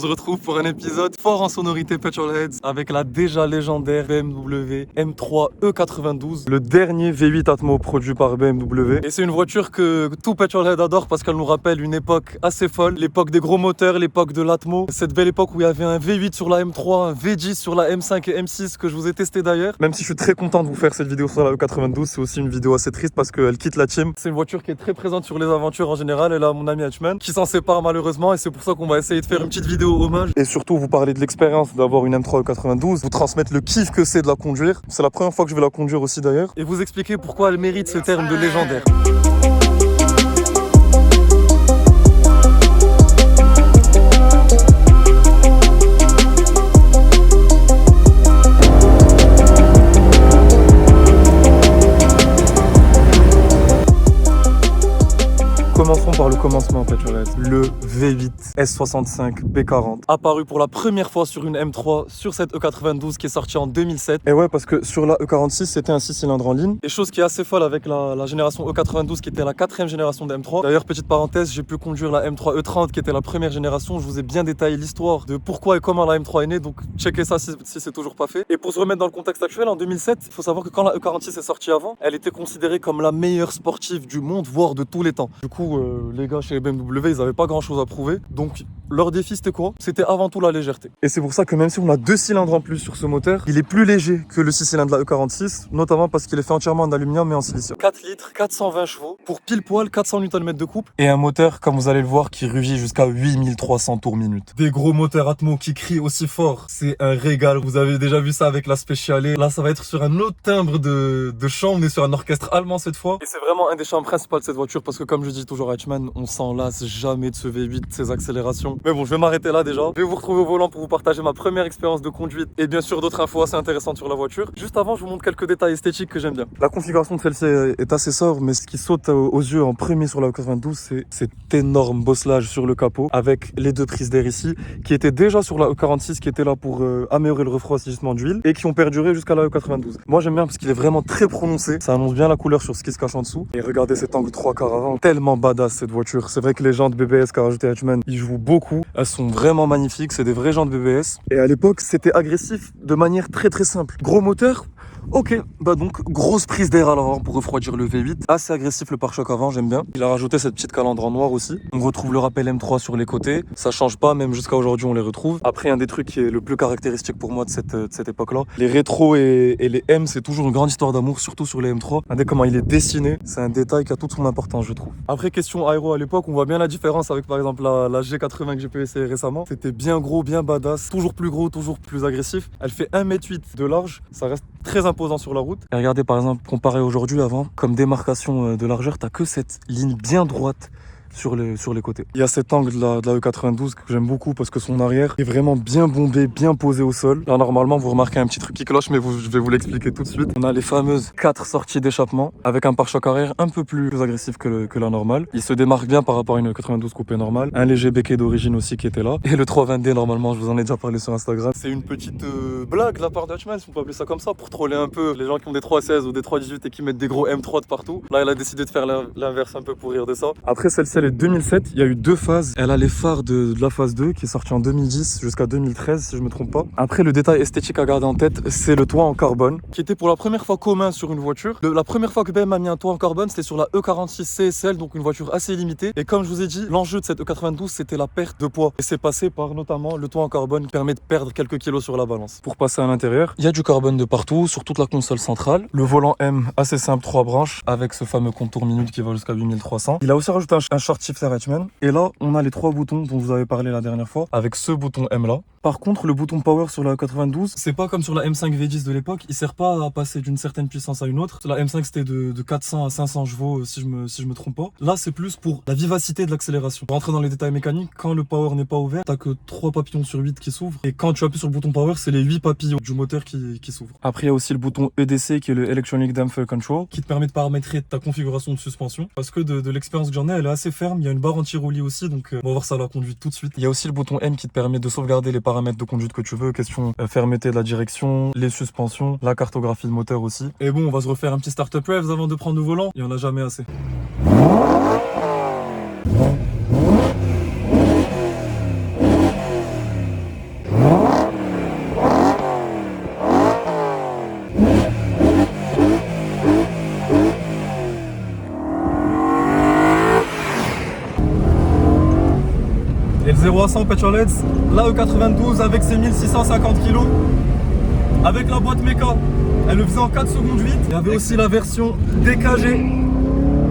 se retrouve pour un épisode fort en sonorité Petrolheads avec la déjà légendaire BMW M3 E92, le dernier V8 Atmo produit par BMW. Et c'est une voiture que tout Petrolhead adore parce qu'elle nous rappelle une époque assez folle, l'époque des gros moteurs, l'époque de l'Atmo, cette belle époque où il y avait un V8 sur la M3, un V10 sur la M5 et M6 que je vous ai testé d'ailleurs. Même si je suis très content de vous faire cette vidéo sur la E92, c'est aussi une vidéo assez triste parce qu'elle quitte la team. C'est une voiture qui est très présente sur les aventures en général, et là mon ami Hatchman qui s'en sépare malheureusement, et c'est pour ça qu'on va essayer de faire une petite vidéo hommage et surtout vous parler de l'expérience d'avoir une M3 E92, vous transmettre le kiff que c'est de la conduire. C'est la première fois que je vais la conduire aussi d'ailleurs, et vous expliquer pourquoi elle mérite ce terme de légendaire. Commençons par le commencement, Petrolheads. Le V8 S65 B40, apparu pour la première fois sur une M3 sur cette E92 qui est sortie en 2007. Et ouais, parce que sur la E46, c'était un 6 cylindres en ligne. Et chose qui est assez folle avec la génération E92 qui était la 4e génération de M3. D'ailleurs, petite parenthèse, j'ai pu conduire la M3 E30 qui était la première génération. Je vous ai bien détaillé l'histoire de pourquoi et comment la M3 est née, donc checkez ça si c'est toujours pas fait. Et pour se remettre dans le contexte actuel, en 2007, il faut savoir que quand la E46 est sortie avant, elle était considérée comme la meilleure sportive du monde, voire de tous les temps. Du coup, les gars chez BMW, ils n'avaient pas grand chose à prouver. Donc leur défi c'était quoi? C'était avant tout la légèreté. Et c'est pour ça que même si on a 2 cylindres en plus sur ce moteur, il est plus léger que le 6 cylindres de la E46, notamment parce qu'il est fait entièrement en aluminium et en silicium. 4 litres, 420 chevaux, pour pile poil 400 Nm de couple. Et un moteur, comme vous allez le voir, qui rugit jusqu'à 8300 tours minute. Des gros moteurs Atmo qui crient aussi fort, c'est un régal. Vous avez déjà vu ça avec la Speciale. Là ça va être sur un autre timbre de chant, on est sur un orchestre allemand cette fois. Et c'est vraiment un des charmes principaux de cette voiture parce que comme je dis toujours à Hatchman, on s'en lasse jamais de ce V8, de ses accélérations. Mais bon, je vais m'arrêter là déjà. Je vais vous retrouver au volant pour vous partager ma première expérience de conduite et bien sûr d'autres infos assez intéressantes sur la voiture. Juste avant, je vous montre quelques détails esthétiques que j'aime bien. La configuration de celle-ci est assez sobre, mais ce qui saute aux yeux en premier sur la E92, c'est cet énorme bosselage sur le capot avec les 2 prises d'air ici, qui étaient déjà sur la E46, qui étaient là pour améliorer le refroidissement d'huile et qui ont perduré jusqu'à la E92. Moi j'aime bien parce qu'il est vraiment très prononcé, ça annonce bien la couleur sur ce qui se cache en dessous. Et regardez cet angle 3/4 avant, tellement badass cette voiture. C'est vrai que les jantes BBS qu'a rajouté Hatchman, ils jouent beaucoup. Elles sont vraiment magnifiques, c'est des vraies jantes BBS. Et à l'époque, c'était agressif de manière très très simple. Gros moteur. Ok, bah donc grosse prise d'air à l'avant pour refroidir le V8. Assez agressif le pare-choc avant, j'aime bien. Il a rajouté cette petite calandre en noir aussi. On retrouve le rappel M3 sur les côtés. Ça change pas, même jusqu'à aujourd'hui on les retrouve. Après, un des trucs qui est le plus caractéristique pour moi de cette époque-là, les rétros et les M, c'est toujours une grande histoire d'amour, surtout sur les M3. Regardez comment il est dessiné, c'est un détail qui a toute son importance, je trouve. Après, question aéro à l'époque, on voit bien la différence avec par exemple la G80 que j'ai pu essayer récemment. C'était bien gros, bien badass, toujours plus gros, toujours plus agressif. Elle fait 1,8 m de large, ça reste très imposant sur la route. Et regardez par exemple, comparé aujourd'hui avant, comme démarcation de largeur, t'as que cette ligne bien droite sur les côtés. Il y a cet angle de la E92 que j'aime beaucoup parce que son arrière est vraiment bien bombé, bien posé au sol. Là normalement vous remarquez un petit truc qui cloche, mais je vais vous l'expliquer tout de suite. On a les fameuses 4 sorties d'échappement avec un pare-choc arrière un peu plus agressif que la normale. Il se démarque bien par rapport à une E92 coupée normale. Un léger béquet d'origine aussi qui était là. Et le 320D normalement, je vous en ai déjà parlé sur Instagram. C'est une petite blague de la part d'Hatchman, si on peut appeler ça comme ça, pour troller un peu les gens qui ont des 316 ou des 318 et qui mettent des gros M3 de partout. Là il a décidé de faire l'inverse un peu pour rire de ça. Après celle-ci, 2007, il y a eu 2 phases. Elle a les phares de la phase 2 qui est sortie en 2010 jusqu'à 2013 si je me trompe pas. Après, le détail esthétique à garder en tête, c'est le toit en carbone qui était pour la première fois commun sur une voiture. La première fois que BMW a mis un toit en carbone, c'était sur la E46 CSL, donc une voiture assez limitée. Et comme je vous ai dit, l'enjeu de cette E92, c'était la perte de poids. Et c'est passé par notamment le toit en carbone qui permet de perdre quelques kilos sur la balance. Pour passer à l'intérieur, il y a du carbone de partout, sur toute la console centrale. Le volant M, assez simple, 3 branches avec ce fameux contour minute qui va jusqu'à 8300. Il a aussi rajouté un short shifter Hatchman. Et là, on a les 3 boutons dont vous avez parlé la dernière fois, avec ce bouton M là. Par contre, le bouton power sur la 92, c'est pas comme sur la M5 V10 de l'époque, il sert pas à passer d'une certaine puissance à une autre. La M5 c'était de 400 à 500 chevaux si je me trompe pas. Là, c'est plus pour la vivacité de l'accélération. Pour rentrer dans les détails mécaniques, quand le power n'est pas ouvert, t'as que 3 papillons sur 8 qui s'ouvrent. Et quand tu appuies sur le bouton power, c'est les 8 papillons du moteur qui s'ouvrent. Après, il y a aussi le bouton EDC qui est le Electronic Damper Control, qui te permet de paramétrer ta configuration de suspension. Parce que de l'expérience que j'en ai, elle est assez ferme. Il y a une barre anti-roulis aussi, donc on va voir ça à la conduite tout de suite. Il y a aussi le bouton M qui te permet de sauvegarder les paramètres de conduite que tu veux, question fermeté de la direction, les suspensions, la cartographie de moteur aussi. Et bon, on va se refaire un petit start-up revs avant de prendre le volant, il n'y en a jamais assez. 0 à 100 Petrolheads, la E92 avec ses 1650 kg, avec la boîte méca, elle le faisait en 4 secondes 8. Il y avait aussi la version DKG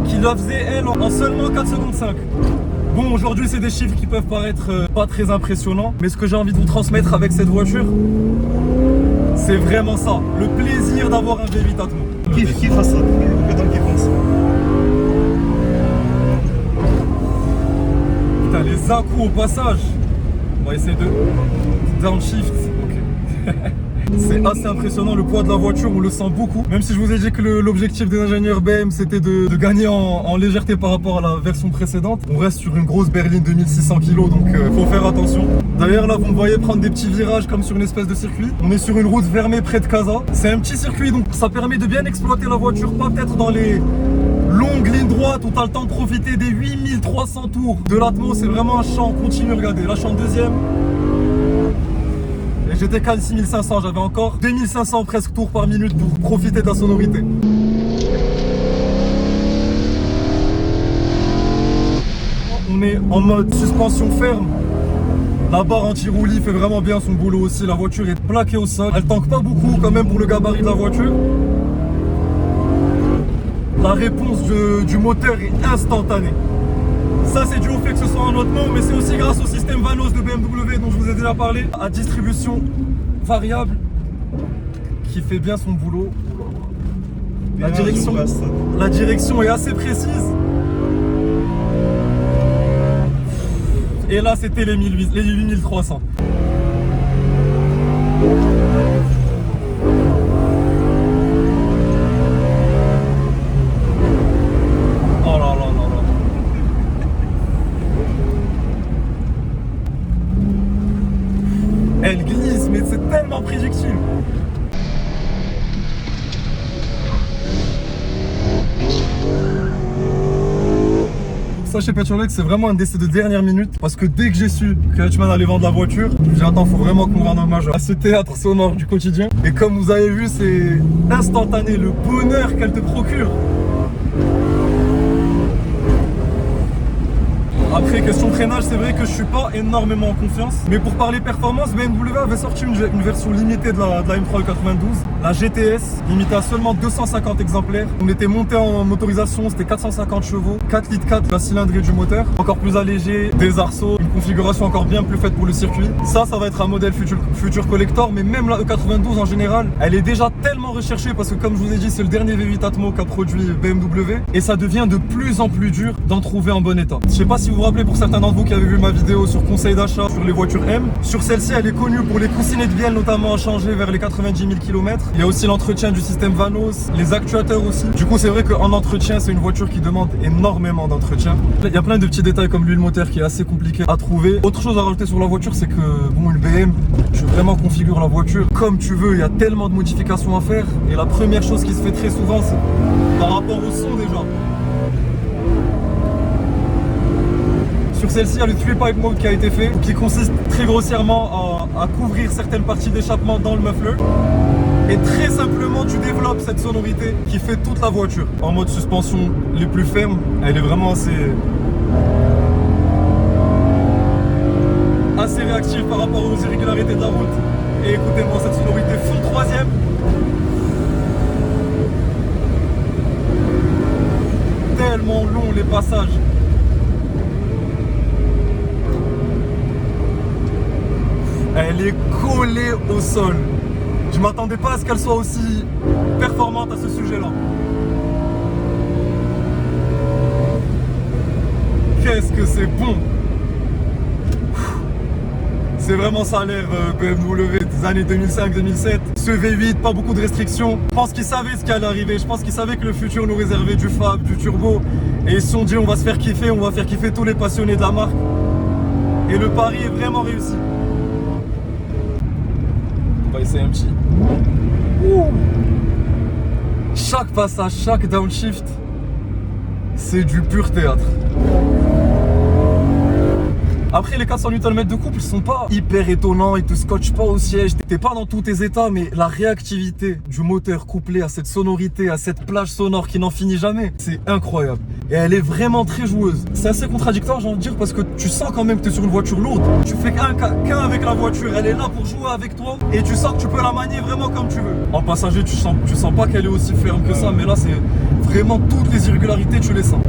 qui la faisait elle en seulement 4 secondes 5. Bon, aujourd'hui c'est des chiffres qui peuvent paraître pas très impressionnants, mais ce que j'ai envie de vous transmettre avec cette voiture, c'est vraiment ça, le plaisir d'avoir un V8 Atmo. Qui fasse ça? Qui pense? Putain, les à-coups au passage. On va essayer de downshift. Ok. C'est assez impressionnant, le poids de la voiture, on le sent beaucoup. Même si je vous ai dit que l'objectif des ingénieurs BM c'était de gagner en légèreté par rapport à la version précédente, on reste sur une grosse berline de 1600 kg, donc faut faire attention. D'ailleurs là vous me voyez prendre des petits virages comme sur une espèce de circuit. On est sur une route fermée près de Casa. C'est un petit circuit donc ça permet de bien exploiter la voiture, pas peut-être dans les longues lignes droites où tu as le temps de profiter des 8300 tours de l'Atmo. C'est vraiment un champ continu, regardez, là je suis en deuxième. Et j'étais qu'à 6500, j'avais encore 2500 presque tours par minute pour profiter de la sonorité. On est en mode suspension ferme. La barre anti-roulis fait vraiment bien son boulot aussi. La voiture est plaquée au sol. Elle tanque pas beaucoup quand même pour le gabarit de la voiture. La réponse du moteur est instantanée. Ça c'est dû au fait que ce soit un Atmo, mais c'est aussi grâce au système Vanos de BMW dont je vous ai déjà parlé, à distribution variable, qui fait bien son boulot. La direction est assez précise. Et là c'était les 8300. Elle glisse, mais c'est tellement prédictible. Ça chez Petrolheads, c'est vraiment un décès de dernière minute, parce que dès que j'ai su que Hutchman allait vendre la voiture, je me suis dit attends, faut vraiment qu'on rende hommage à ce théâtre sonore du quotidien. Et comme vous avez vu, c'est instantané, le bonheur qu'elle te procure. Après, question freinage, c'est vrai que je suis pas énormément en confiance. Mais pour parler performance, BMW avait sorti une version limitée de la M3 E92. La GTS, limitée à seulement 250 exemplaires. On était monté en motorisation, c'était 450 chevaux, 4 litres 4, la cylindrée du moteur. Encore plus allégé, des arceaux, une configuration encore bien plus faite pour le circuit. Ça va être un modèle futur collector, mais même la E92 en général, elle est déjà tellement recherchée parce que comme je vous ai dit, c'est le dernier V8 Atmo qu'a produit BMW. Et ça devient de plus en plus dur d'en trouver en bon état. Je sais pas si vous vous rappelez, pour certains d'entre vous qui avez vu ma vidéo sur conseil d'achat sur les voitures M, sur celle-ci elle est connue pour les coussinets de bielle notamment à changer vers les 90 000 km. Il y a aussi l'entretien du système Vanos, les actuateurs aussi. Du coup c'est vrai qu'en entretien c'est une voiture qui demande énormément d'entretien. Il y a plein de petits détails comme l'huile moteur qui est assez compliqué à trouver. Autre chose à rajouter sur la voiture, c'est que bon, une BM, tu vraiment configures la voiture comme tu veux, il y a tellement de modifications à faire. Et la première chose qui se fait très souvent, c'est par rapport au son déjà. Sur celle-ci, il y a le 3-pipe mode qui a été fait, qui consiste très grossièrement à couvrir certaines parties d'échappement dans le muffler. Et très simplement, tu développes cette sonorité qui fait toute la voiture. En mode suspension les plus fermes, elle est vraiment assez réactive par rapport aux irrégularités de la route. Et écoutez-moi cette sonorité fond troisième. Tellement long les passages. Elle est collée au sol. Je m'attendais pas à ce qu'elle soit aussi performante à ce sujet-là. Qu'est-ce que c'est bon! C'est vraiment ça l'air BMW des années 2005-2007. Ce V8, pas beaucoup de restrictions. Je pense qu'ils savaient ce qui allait arriver. Je pense qu'ils savaient que le futur nous réservait du fab, du turbo. Et ils se sont dit on va se faire kiffer, on va faire kiffer tous les passionnés de la marque. Et le pari est vraiment réussi. On va essayer un petit. Chaque passage, chaque downshift, c'est du pur théâtre. Après, les 400 Nm de couple, ils sont pas hyper étonnants, ils te scotchent pas au siège, t'es pas dans tous tes états, mais la réactivité du moteur couplée à cette sonorité, à cette plage sonore qui n'en finit jamais, c'est incroyable. Et elle est vraiment très joueuse. C'est assez contradictoire, j'ai envie de dire, parce que tu sens quand même que t'es sur une voiture lourde. Tu fais qu'un avec la voiture, elle est là pour jouer avec toi, et tu sens que tu peux la manier vraiment comme tu veux. En passager, tu sens pas qu'elle est aussi ferme que ça, mais là, c'est vraiment toutes les irrégularités, tu les sens.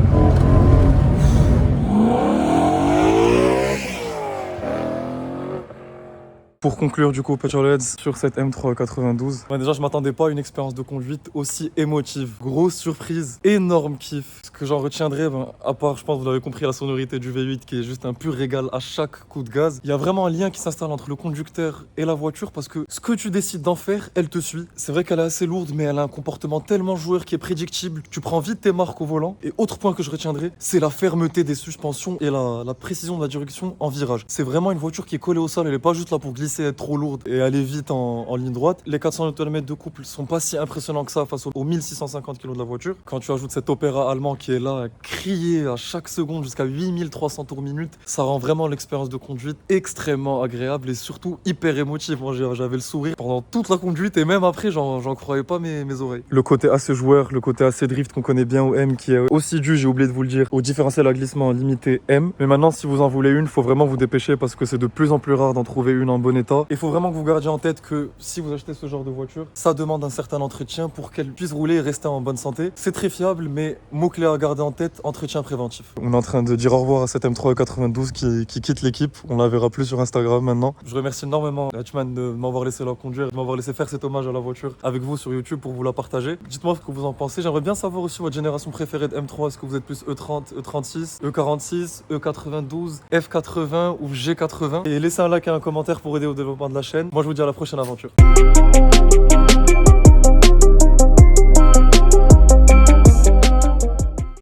Pour conclure du coup Petrolheads sur cette M3 92, déjà je m'attendais pas à une expérience de conduite aussi émotive. Grosse surprise, énorme kiff. Ce que j'en retiendrai, à part je pense vous l'avez compris, la sonorité du V8 qui est juste un pur régal à chaque coup de gaz. Il y a vraiment un lien qui s'installe entre le conducteur et la voiture parce que ce que tu décides d'en faire, elle te suit. C'est vrai qu'elle est assez lourde mais elle a un comportement tellement joueur qui est prédictible. Tu prends vite tes marques au volant. Et autre point que je retiendrai, c'est la fermeté des suspensions et la précision de la direction en virage. C'est vraiment une voiture qui est collée au sol, elle est pas juste là pour glisser, être trop lourde et aller vite en ligne droite. Les 400 Nm de couple sont pas si impressionnants que ça face aux 1650 kg de la voiture. Quand tu ajoutes cet Opera allemand qui est là à crier à chaque seconde jusqu'à 8300 tours minute, ça rend vraiment l'expérience de conduite extrêmement agréable et surtout hyper émotive. Moi j'avais le sourire pendant toute la conduite et même après j'en croyais pas mes oreilles. Le côté assez joueur, le côté assez drift qu'on connaît bien au M qui est aussi dû, j'ai oublié de vous le dire, au différentiel à glissement limité M. Mais maintenant si vous en voulez une, faut vraiment vous dépêcher parce que c'est de plus en plus rare d'en trouver une en bon état. Il faut vraiment que vous gardiez en tête que si vous achetez ce genre de voiture, ça demande un certain entretien pour qu'elle puisse rouler et rester en bonne santé. C'est très fiable, mais mot-clé à garder en tête, entretien préventif. On est en train de dire au revoir à cette M3 92 qui quitte l'équipe. On la verra plus sur Instagram maintenant. Je remercie énormément Hatchman de m'avoir laissé la conduire, de m'avoir laissé faire cet hommage à la voiture avec vous sur YouTube pour vous la partager. Dites-moi ce que vous en pensez. J'aimerais bien savoir aussi votre génération préférée de M3. Est-ce que vous êtes plus E30, E36, E46, E92, F80 ou G80? Et laissez un like et un commentaire pour aider au développement de la chaîne. Moi je vous dis à la prochaine aventure.